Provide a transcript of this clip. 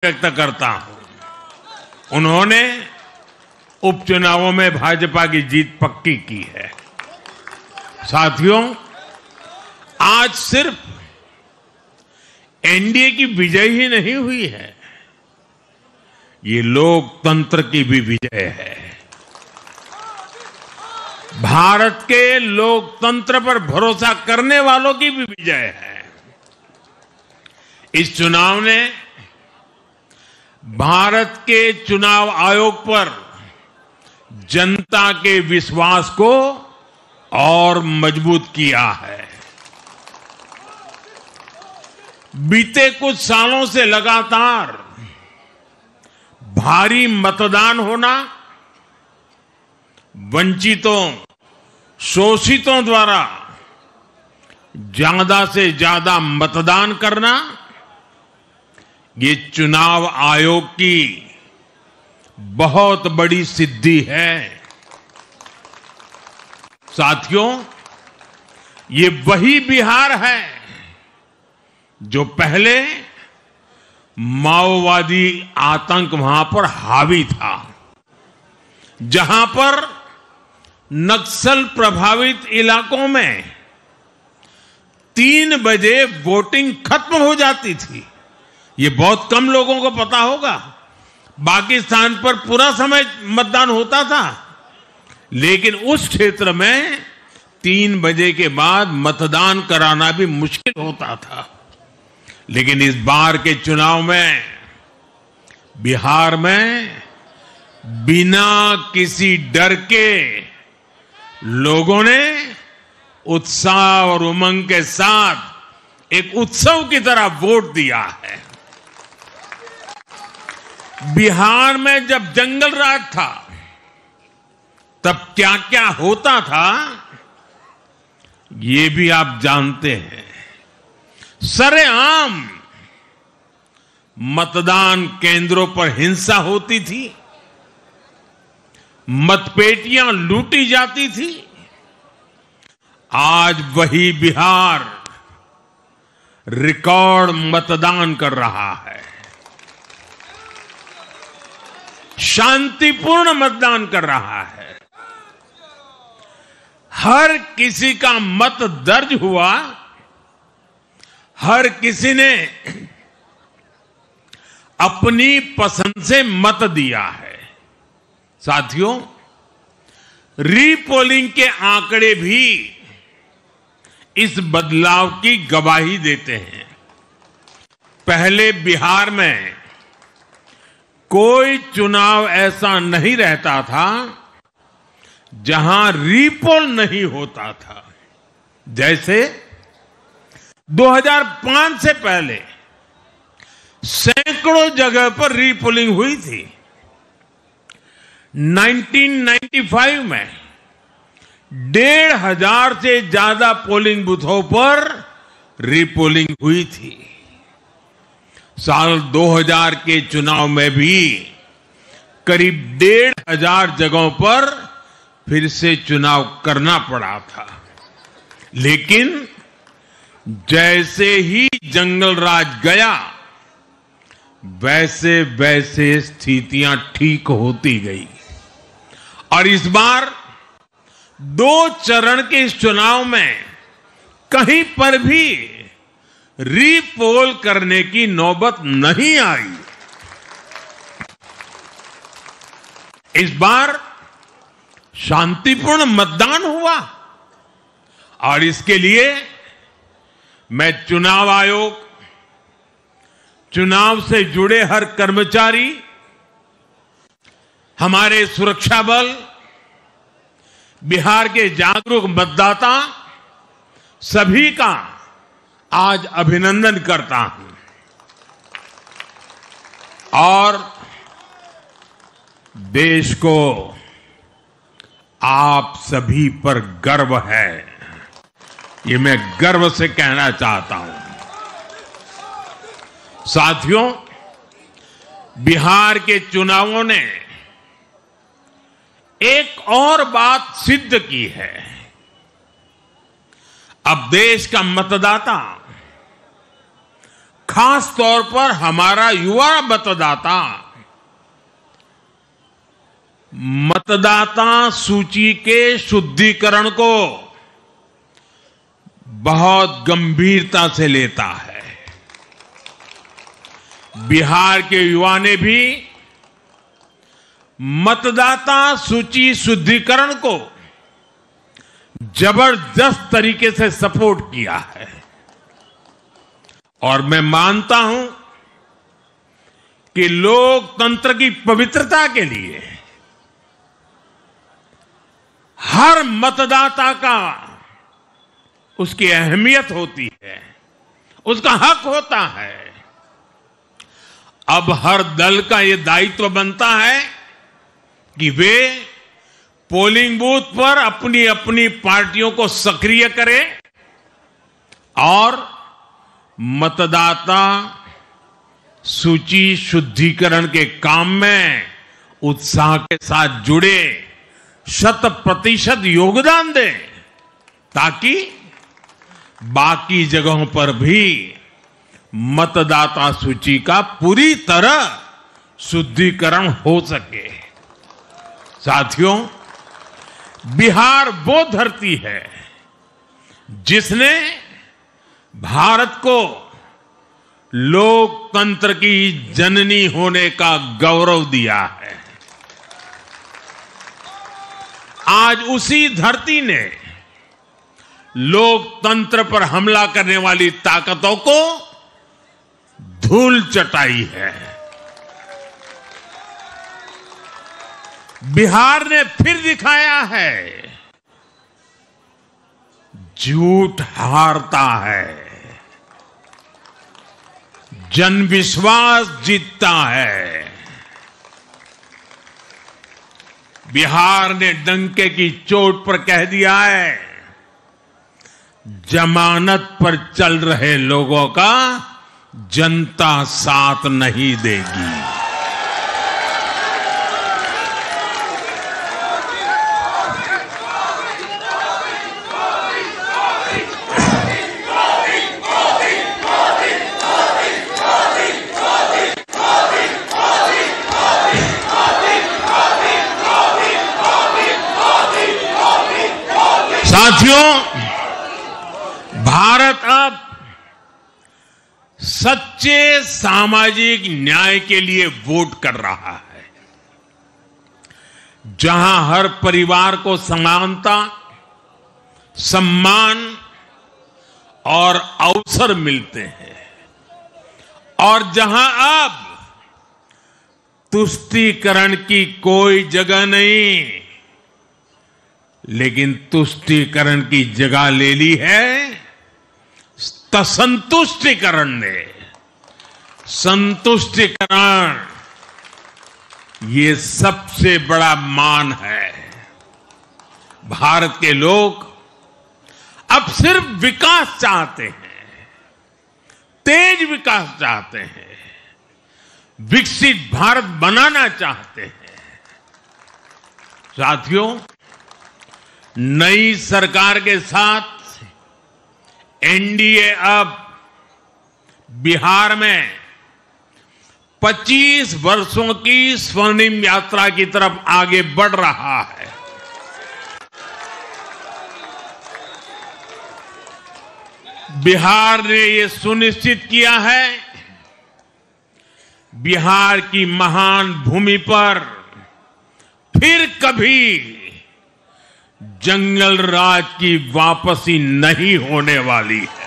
व्यक्त करता हूं। उन्होंने उपचुनावों में भाजपा की जीत पक्की की है। साथियों, आज सिर्फ एनडीए की विजय ही नहीं हुई है, ये लोकतंत्र की भी विजय है। भारत के लोकतंत्र पर भरोसा करने वालों की भी विजय है। इस चुनाव ने भारत के चुनाव आयोग पर जनता के विश्वास को और मजबूत किया है। बीते कुछ सालों से लगातार भारी मतदान होना, वंचितों, शोषितों द्वारा ज्यादा से ज्यादा मतदान करना, ये चुनाव आयोग की बहुत बड़ी सिद्धि है। साथियों, ये वही बिहार है जो पहले माओवादी आतंक वहां पर हावी था, जहां पर नक्सल प्रभावित इलाकों में 3 बजे वोटिंग खत्म हो जाती थी। ये बहुत कम लोगों को पता होगा। बाकी स्थान पर पूरा समय मतदान होता था, लेकिन उस क्षेत्र में 3 बजे के बाद मतदान कराना भी मुश्किल होता था। लेकिन इस बार के चुनाव में बिहार में बिना किसी डर के लोगों ने उत्साह और उमंग के साथ एक उत्सव की तरह वोट दिया है। बिहार में जब जंगल राज था, तब क्या क्या होता था, ये भी आप जानते हैं। सरेआम मतदान केंद्रों पर हिंसा होती थी, मतपेटियां लूटी जाती थी। आज वही बिहार रिकॉर्ड मतदान कर रहा है। शांतिपूर्ण मतदान कर रहा है। हर किसी का मत दर्ज हुआ, हर किसी ने अपनी पसंद से मत दिया है। साथियों, रीपोलिंग के आंकड़े भी इस बदलाव की गवाही देते हैं। पहले बिहार में कोई चुनाव ऐसा नहीं रहता था जहां रीपोल नहीं होता था। जैसे 2005 से पहले सैकड़ों जगह पर रीपोलिंग हुई थी। 1995 में 1,500 से ज्यादा पोलिंग बूथों पर रीपोलिंग हुई थी। साल 2000 के चुनाव में भी करीब 1,500 जगहों पर फिर से चुनाव करना पड़ा था। लेकिन जैसे ही जंगल राज गया, वैसे वैसे स्थितियां ठीक होती गई। और इस बार 2 चरण के इस चुनाव में कहीं पर भी रीपोल करने की नौबत नहीं आई। इस बार शांतिपूर्ण मतदान हुआ और इसके लिए मैं चुनाव आयोग, चुनाव से जुड़े हर कर्मचारी, हमारे सुरक्षा बल, बिहार के जागरूक मतदाता, सभी का आज अभिनंदन करता हूं। और देश को आप सभी पर गर्व है, ये मैं गर्व से कहना चाहता हूं। साथियों, बिहार के चुनावों ने एक और बात सिद्ध की है। अब देश का मतदाता खास तौर पर हमारा युवा मतदाता सूची के शुद्धिकरण को बहुत गंभीरता से लेता है। बिहार के युवा ने भी मतदाता सूची शुद्धिकरण को जबरदस्त तरीके से सपोर्ट किया है और मैं मानता हूं कि लोकतंत्र की पवित्रता के लिए हर मतदाता का उसकी अहमियत होती है, उसका हक होता है। अब हर दल का यह दायित्व बनता है कि वे पोलिंग बूथ पर अपनी अपनी पार्टियों को सक्रिय करें और मतदाता सूची शुद्धिकरण के काम में उत्साह के साथ जुड़े, 100% योगदान दें ताकि बाकी जगहों पर भी मतदाता सूची का पूरी तरह शुद्धिकरण हो सके। साथियों, बिहार वो धरती है जिसने भारत को लोकतंत्र की जननी होने का गौरव दिया है। आज उसी धरती ने लोकतंत्र पर हमला करने वाली ताकतों को धूल चटाई है। बिहार ने फिर दिखाया है झूठ हारता है, जन विश्वास जीतता है। बिहार ने डंके की चोट पर कह दिया है, जमानत पर चल रहे लोगों का जनता साथ नहीं देगी। साथियों, भारत अब सच्चे सामाजिक न्याय के लिए वोट कर रहा है, जहां हर परिवार को समानता, सम्मान और अवसर मिलते हैं और जहां अब तुष्टीकरण की कोई जगह नहीं, लेकिन तुष्टीकरण की जगह ले ली है संतुष्टीकरण ने। संतुष्टीकरण ये सबसे बड़ा मान है। भारत के लोग अब सिर्फ विकास चाहते हैं, तेज विकास चाहते हैं, विकसित भारत बनाना चाहते हैं। साथियों, नई सरकार के साथ एनडीए अब बिहार में 25 वर्षों की स्वर्णिम यात्रा की तरफ आगे बढ़ रहा है। बिहार ने ये सुनिश्चित किया है, बिहार की महान भूमि पर फिर कभी जंगल राज की वापसी नहीं होने वाली है।